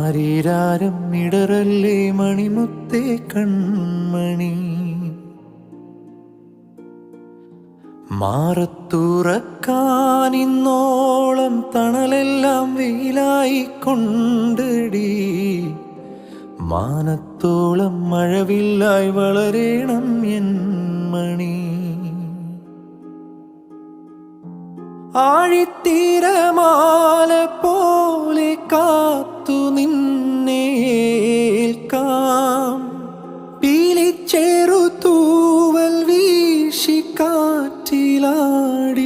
ആരീരാരം ഇടറല്ലേ മണിമുത്തേ കൺമണി, മാറത്തുറക്കാനിന്നോളം തണലെല്ലാം വെയിലായി കൊണ്ടടി, മാനത്തോളം മഴവില്ലായി വളരേണം N മണി. ആഴിത്തീരമാല പോലെ കാത്തു നിന്നേൽക്കാം, പീലിച്ചേറു തൂവൽ വീശി കാറ്റിലാടി